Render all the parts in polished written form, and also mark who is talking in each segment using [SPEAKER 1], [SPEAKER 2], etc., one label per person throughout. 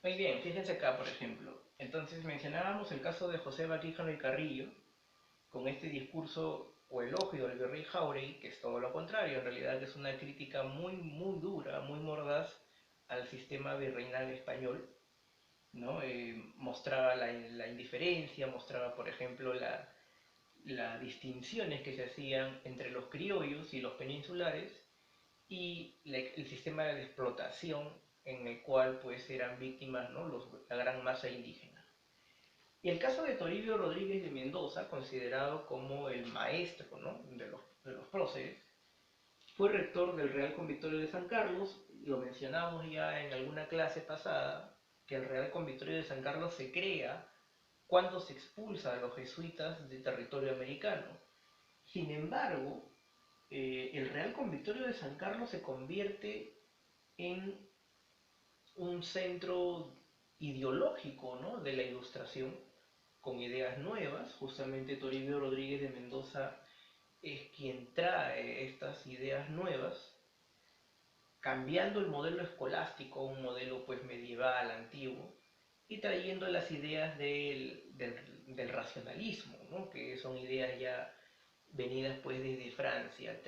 [SPEAKER 1] Muy bien, fíjense acá, por ejemplo. Entonces mencionábamos el caso de José Vaquíjano y Carrillo, con este discurso o elogio del virrey Jauregui, que es todo lo contrario, en realidad es una crítica muy dura, muy mordaz al sistema virreinal español, ¿no? Mostraba la indiferencia, mostraba, por ejemplo, las distinciones que se hacían entre los criollos y los peninsulares y el sistema de explotación en el cual pues eran víctimas, ¿no? La gran masa indígena. Y el caso de Toribio Rodríguez de Mendoza, considerado como el maestro, ¿no? de los próceres, fue rector del Real Convictorio de San Carlos. Lo mencionamos ya en alguna clase pasada, que el Real Convictorio de San Carlos se crea cuando se expulsa a los jesuitas de territorio americano. Sin embargo, el Real Convictorio de San Carlos se convierte en un centro ideológico, ¿no? de la Ilustración, con ideas nuevas. Justamente Toribio Rodríguez de Mendoza es quien trae estas ideas nuevas, cambiando el modelo escolástico, un modelo pues medieval, antiguo, y trayendo las ideas del racionalismo, ¿no? que son ideas ya venidas pues desde Francia,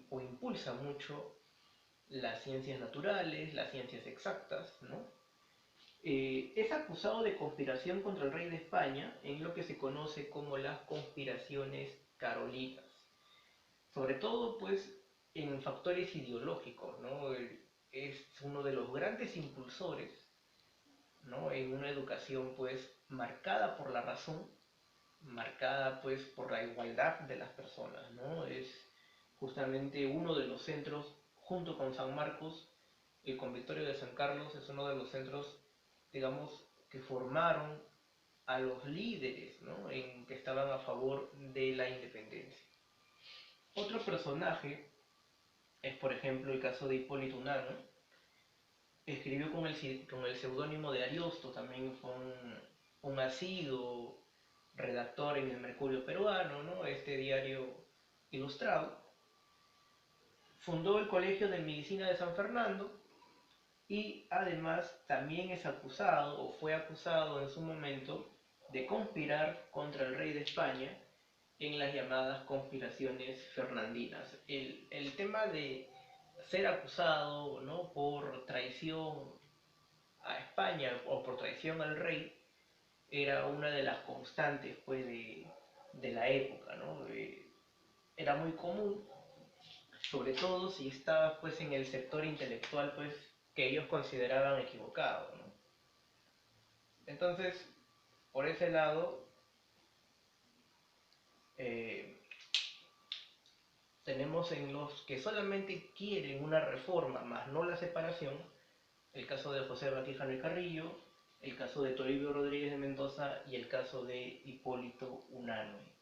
[SPEAKER 1] o impulsa mucho las ciencias naturales, las ciencias exactas, ¿no? Es acusado de conspiración contra el rey de España en lo que se conoce como las conspiraciones carolinas, sobre todo pues en factores ideológicos, ¿no? Es uno de los grandes impulsores, ¿no? en una educación pues marcada por la razón, marcada pues por la igualdad de las personas, ¿no? Es justamente uno de los centros, junto con San Marcos, el Convictorio de San Carlos es uno de los centros, digamos, que formaron a los líderes, ¿no? en que estaban a favor de la independencia. Otro personaje es, por ejemplo, el caso de Hipólito Unanue. Escribió con el seudónimo de Ariosto, también fue un asiduo redactor en el Mercurio Peruano, ¿no? este diario ilustrado. Fundó el Colegio de Medicina de San Fernando y además también es acusado o fue acusado en su momento de conspirar contra el rey de España en las llamadas conspiraciones fernandinas. El tema de ser acusado, ¿no? por traición a España o por traición al rey era una de las constantes pues, de la época. ¿no? Era muy común, sobre todo si estabas pues, en el sector intelectual pues, que ellos consideraban equivocado. ¿no? Entonces, por ese lado, eh, tenemos en los que solamente quieren una reforma, más no la separación, el caso de José Vaquijano y Carrillo, el caso de Toribio Rodríguez de Mendoza y el caso de Hipólito Unanue.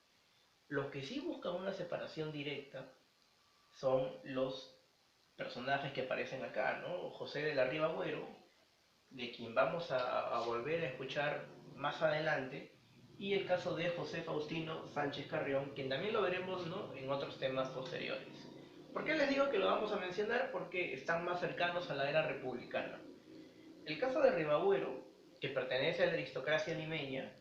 [SPEAKER 1] Los que sí buscan una separación directa son los personajes que aparecen acá, ¿no? José de la Riva Agüero, de quien vamos a volver a escuchar más adelante, y el caso de José Faustino Sánchez Carrión, quien también lo veremos, ¿no? en otros temas posteriores. ¿Por qué les digo que lo vamos a mencionar? Porque están más cercanos a la era republicana. El caso de Ribagüero, que pertenece a la aristocracia limeña,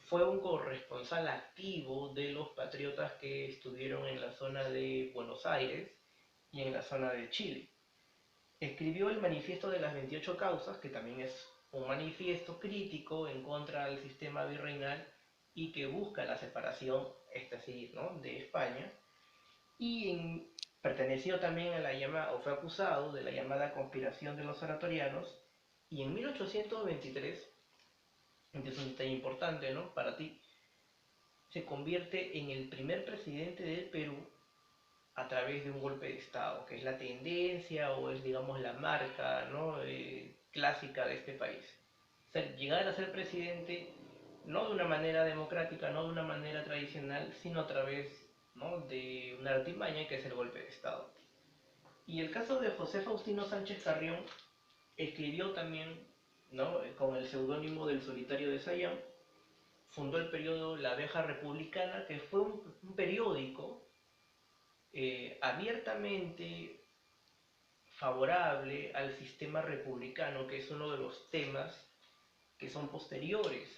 [SPEAKER 1] fue un corresponsal activo de los patriotas que estuvieron en la zona de Buenos Aires y en la zona de Chile. Escribió el Manifiesto de las 28 Causas, que también es un manifiesto crítico en contra del sistema virreinal y que busca la separación, ¿no? de España. Perteneció también a la llamada, o fue acusado de la llamada conspiración de los oratorianos, y en 1823, este es un detalle importante, ¿no? para ti, se convierte en el primer presidente del Perú a través de un golpe de Estado, que es la tendencia o es, digamos, la marca, ¿no? clásica de este país. O sea, llegar a ser presidente no de una manera democrática, no de una manera tradicional, sino a través, ¿no? de una artimaña que es el golpe de Estado. Y el caso de José Faustino Sánchez Carrión escribió también, ¿no? con el seudónimo del Solitario de Sayán, fundó el periódico La Abeja Republicana, que fue un periódico abiertamente favorable al sistema republicano, que es uno de los temas que son posteriores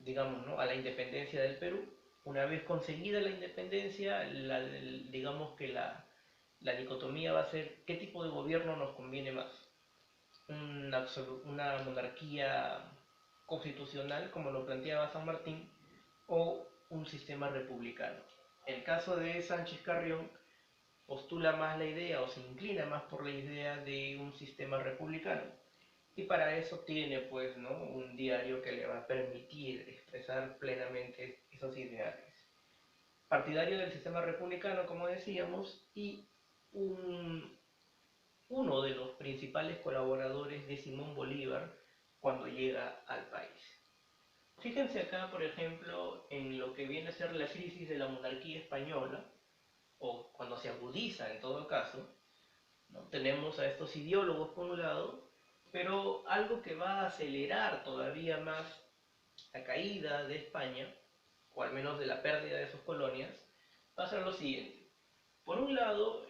[SPEAKER 1] digamos, ¿no?, a la independencia del Perú. Una vez conseguida la independencia, digamos que la dicotomía va a ser qué tipo de gobierno nos conviene más. Una monarquía constitucional, como lo planteaba San Martín, o un sistema republicano. El caso de Sánchez Carrión postula más la idea o se inclina más por la idea de un sistema republicano. Y para eso tiene, pues, ¿no?, un diario que le va a permitir expresar plenamente esos ideales. Partidario del sistema republicano, como decíamos, y uno de los principales colaboradores de Simón Bolívar cuando llega al país. Fíjense acá, por ejemplo, en lo que viene a ser la crisis de la monarquía española, o cuando se agudiza en todo caso, ¿no? Tenemos a estos ideólogos por un lado, pero algo que va a acelerar todavía más la caída de España, o al menos de la pérdida de sus colonias, va a ser lo siguiente. Por un lado,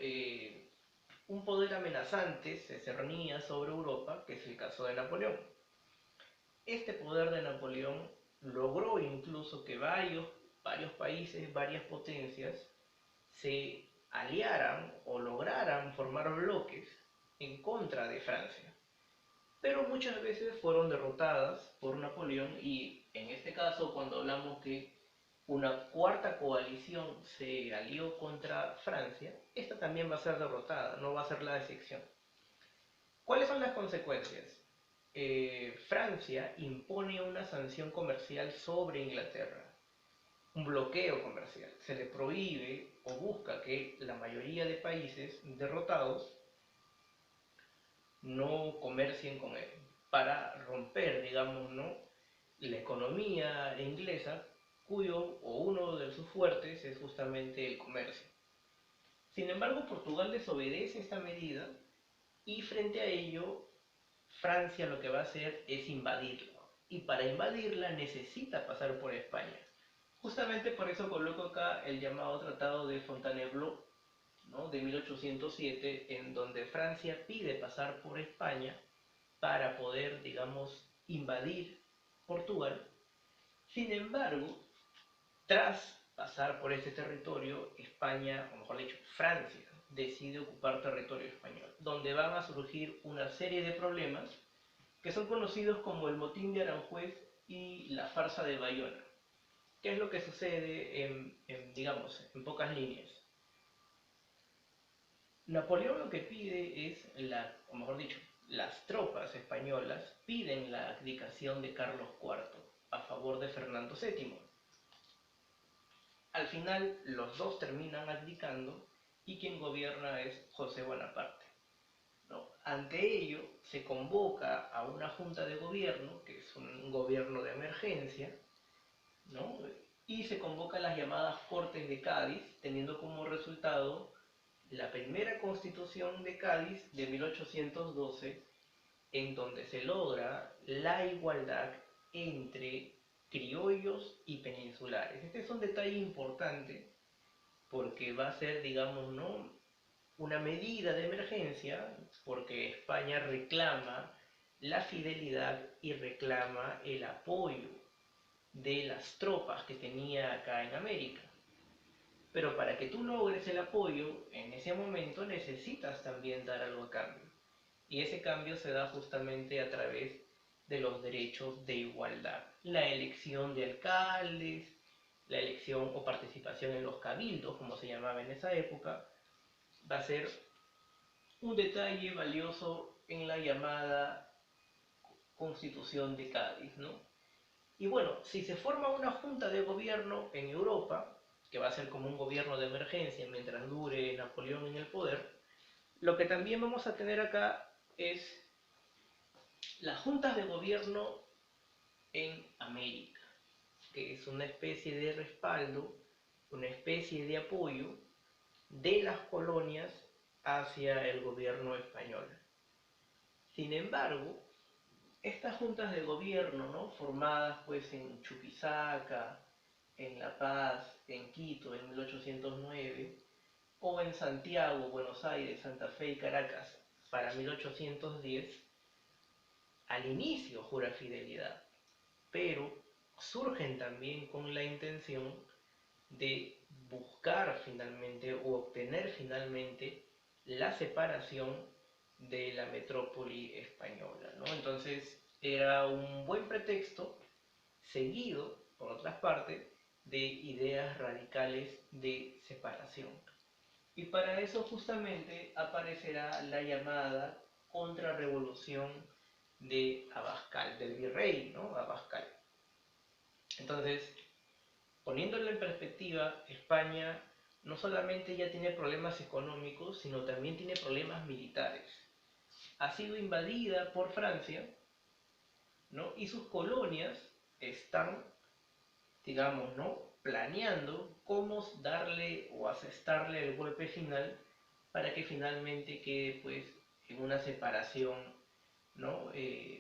[SPEAKER 1] un poder amenazante se cernía sobre Europa, que es el caso de Napoleón. Este poder de Napoleón logró incluso que varios países, varias potencias, se aliaran o lograran formar bloques en contra de Francia. Pero muchas veces fueron derrotadas por Napoleón y en este caso cuando hablamos que una cuarta coalición se alió contra Francia, esta también va a ser derrotada, no va a ser la excepción. ¿Cuáles son las consecuencias? Francia impone una sanción comercial sobre Inglaterra, un bloqueo comercial. Se le prohíbe o busca que la mayoría de países derrotados no comercien con él, para romper, digamos, ¿no?, la economía inglesa, cuyo o uno de sus fuertes es justamente el comercio. Sin embargo, Portugal desobedece esta medida y frente a ello, Francia lo que va a hacer es invadirla. Y para invadirla necesita pasar por España. Justamente por eso coloco acá el llamado Tratado de Fontainebleau, ¿no?, de 1807, en donde Francia pide pasar por España para poder, digamos, invadir Portugal. Sin embargo, tras pasar por ese territorio, España, o mejor dicho, Francia, decide ocupar territorio español, donde van a surgir una serie de problemas que son conocidos como el motín de Aranjuez y la farsa de Bayona. ¿Qué es lo que sucede digamos, en pocas líneas? Napoleón lo que pide es, o mejor dicho, las tropas españolas piden la abdicación de Carlos IV a favor de Fernando VII. Al final, los dos terminan abdicando y quien gobierna es José Bonaparte, ¿no? Ante ello, se convoca a una junta de gobierno, que es un gobierno de emergencia, ¿no?, y se convoca a las llamadas Cortes de Cádiz, teniendo como resultado la primera Constitución de Cádiz de 1812, en donde se logra la igualdad entre criollos y peninsulares. Este es un detalle importante porque va a ser, digamos, ¿no?, una medida de emergencia, porque España reclama la fidelidad y reclama el apoyo de las tropas que tenía acá en América. Pero para que tú logres el apoyo, en ese momento necesitas también dar algo a cambio. Y ese cambio se da justamente a través de los derechos de igualdad. La elección de alcaldes, la elección o participación en los cabildos, como se llamaba en esa época, va a ser un detalle valioso en la llamada Constitución de Cádiz, ¿no? Y bueno, si se forma una junta de gobierno en Europa, que va a ser como un gobierno de emergencia mientras dure Napoleón en el poder, lo que también vamos a tener acá es las juntas de gobierno en América, que es una especie de respaldo, una especie de apoyo de las colonias hacia el gobierno español. Sin embargo, estas juntas de gobierno, ¿no?, formadas pues en Chuquisaca, en La Paz, en Quito en 1809, o en Santiago, Buenos Aires, Santa Fe y Caracas para 1810, al inicio jura fidelidad, pero surgen también con la intención de buscar finalmente o obtener finalmente la separación de la metrópoli española, ¿no? Entonces era un buen pretexto, seguido, por otras partes, de ideas radicales de separación. Y para eso justamente aparecerá la llamada contrarrevolución de Abascal, del virrey, ¿no? Abascal. Entonces, poniéndolo en perspectiva, España no solamente ya tiene problemas económicos, sino también tiene problemas militares. Ha sido invadida por Francia, ¿no? Y sus colonias están, digamos, ¿no? Planeando cómo darle o asestarle el golpe final para que finalmente quede pues en una separación, ¿no?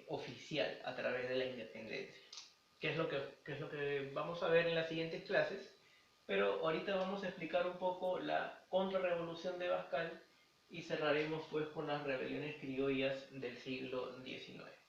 [SPEAKER 1] Oficial a través de la independencia. ¿Qué es lo que vamos a ver en las siguientes clases? Pero ahorita vamos a explicar un poco la contrarrevolución de Bascal y cerraremos pues con las rebeliones criollas del siglo XIX.